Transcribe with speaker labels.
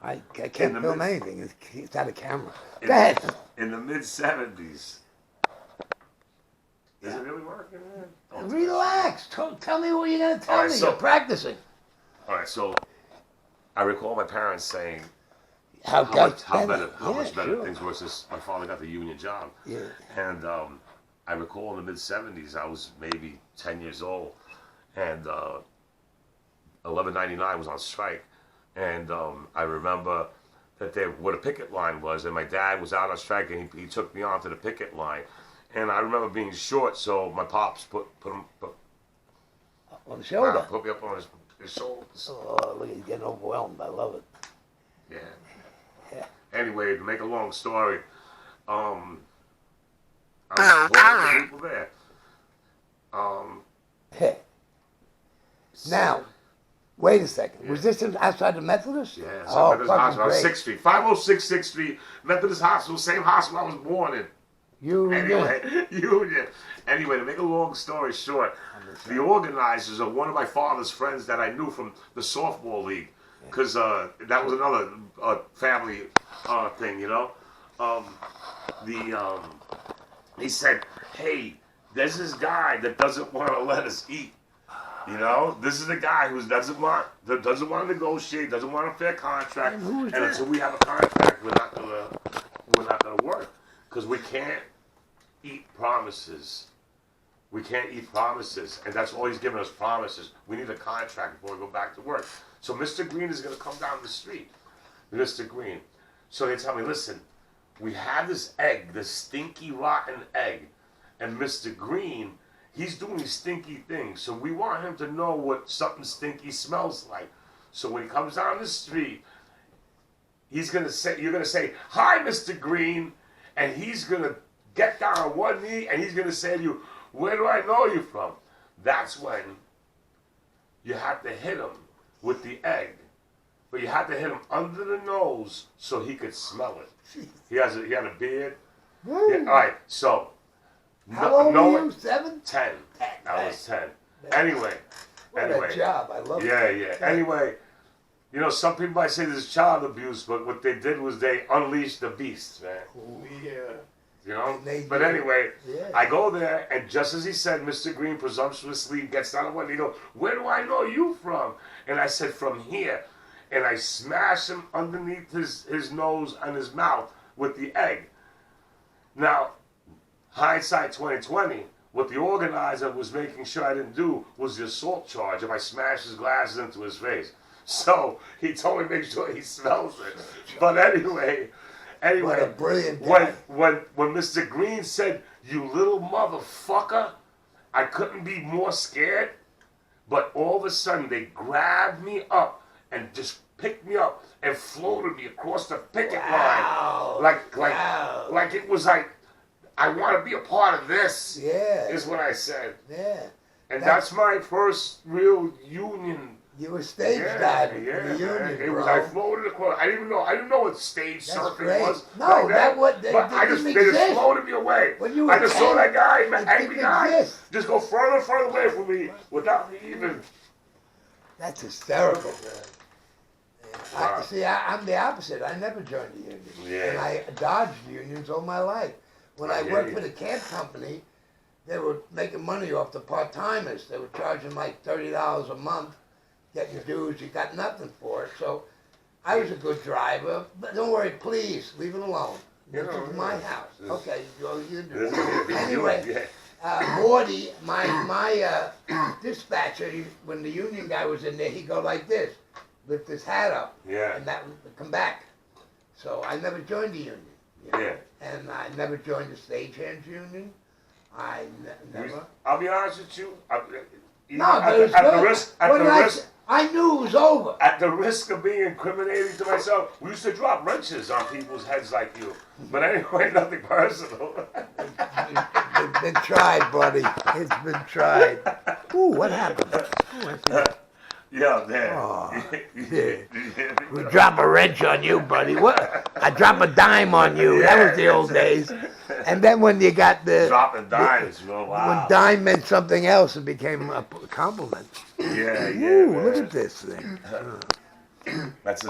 Speaker 1: I can't film anything. It's out of camera. Go ahead.
Speaker 2: In the mid-'70s. Is it really working, man?
Speaker 1: Relax. Tell me what you're going to tell me. You're practicing.
Speaker 2: All right, so I recall my parents saying
Speaker 1: how much
Speaker 2: better things were since my father got the union job.
Speaker 1: Yeah.
Speaker 2: And I recall in the mid-'70s, I was maybe 10 years old, and 1199 was on strike. And I remember that where the picket line was, and my dad was out on strike, and he took me onto the picket line. And I remember being short, so my pops put
Speaker 1: on the shoulder.
Speaker 2: Put me up on his shoulders.
Speaker 1: Oh, look, he's getting overwhelmed. I love it.
Speaker 2: Yeah. Anyway, to make a long story, I was the people there.
Speaker 1: Now, wait a second. Yeah. Was this outside the Methodist?
Speaker 2: Yeah, Methodist Hospital on 6th Street. 506 6th Street, Methodist Hospital, same hospital I was born in. Union. Anyway, to make a long story short, the organizers are one of my father's friends that I knew from the softball league, because that was another family thing, you know. He said, "Hey, there's this guy that doesn't want to let us eat. You know, this is the guy who doesn't want to negotiate, doesn't want a fair contract, and until we have a contract, we're not gonna work, because we can't eat promises. We can't eat promises, and that's all he's giving us, promises. We need a contract before we go back to work. So Mr. Green is gonna come down the street, Mr. Green. So they tell me, listen, we have this egg, this stinky, rotten egg, and Mr. Green, he's doing these stinky things, so we want him to know what something stinky smells like. So when he comes down the street, you're gonna say, 'Hi, Mr. Green,' and he's gonna get down on one knee, and he's gonna say to you, 'Where do I know you from?' That's when you have to hit him with the egg, but you have to hit him under the nose so he could smell it. He had a beard. Yeah, all right, so.
Speaker 1: How old were you? 7?
Speaker 2: 10. I was 10. Anyway.
Speaker 1: What a job. I love it.
Speaker 2: Yeah. Anyway, you know, some people might say this is child abuse, but what they did was they unleashed the beast, man.
Speaker 1: Oh, yeah.
Speaker 2: You know? But anyway, I go there, and just as he said, Mr. Green presumptuously gets down on one knee. He goes, 'Where do I know you from?' And I said, 'From here.' And I smash him underneath his nose and his mouth with the egg. Now, hindsight 2020, what the organizer was making sure I didn't do was the assault charge if I smashed his glasses into his face. So he told me to make sure he smells it. But anyway,
Speaker 1: what a brilliant guy.
Speaker 2: when Mr. Green said, 'You little motherfucker,' I couldn't be more scared. But all of a sudden they grabbed me up and just picked me up and floated me across the picket line, like it was like, 'I want to be a part of this.'
Speaker 1: Yeah,
Speaker 2: is what I said.
Speaker 1: Yeah,
Speaker 2: and that's my first real union.
Speaker 1: You were stage diving for the union,
Speaker 2: bro. I floated across. I didn't know what stage surfing was.
Speaker 1: No,
Speaker 2: but they just floated me away. I just saw that guy, angry guy, just go further and further away from me without me even.
Speaker 1: That's hysterical. I'm the opposite. I never joined the union.
Speaker 2: Yeah.
Speaker 1: And I dodged unions all my life. When I worked for the cab company, they were making money off the part-timers. They were charging like $30 a month, getting dues. You got nothing for it. So I was a good driver. But don't worry, please, leave it alone. This is my house. Okay, you do it. Anyway, Morty, my dispatcher, when the union guy was in there, he'd go like this, lift his hat up, and that would come back. So I never joined the union. You know? And I never joined the stagehands union. I never.
Speaker 2: I'll be honest with you.
Speaker 1: I knew it was over.
Speaker 2: At the risk of being incriminating to myself, we used to drop wrenches on people's heads like you. But anyway, nothing personal.
Speaker 1: It's been tried, buddy. It's been tried. Ooh, what happened?
Speaker 2: Yeah, man.
Speaker 1: Oh, yeah. We drop a wrench on you, buddy. What? I drop a dime on you. That was the old days. And then when you got the
Speaker 2: dropping dimes, wow.
Speaker 1: When dime meant something else, it became a compliment.
Speaker 2: Yeah.
Speaker 1: Ooh, look at this thing.
Speaker 2: That's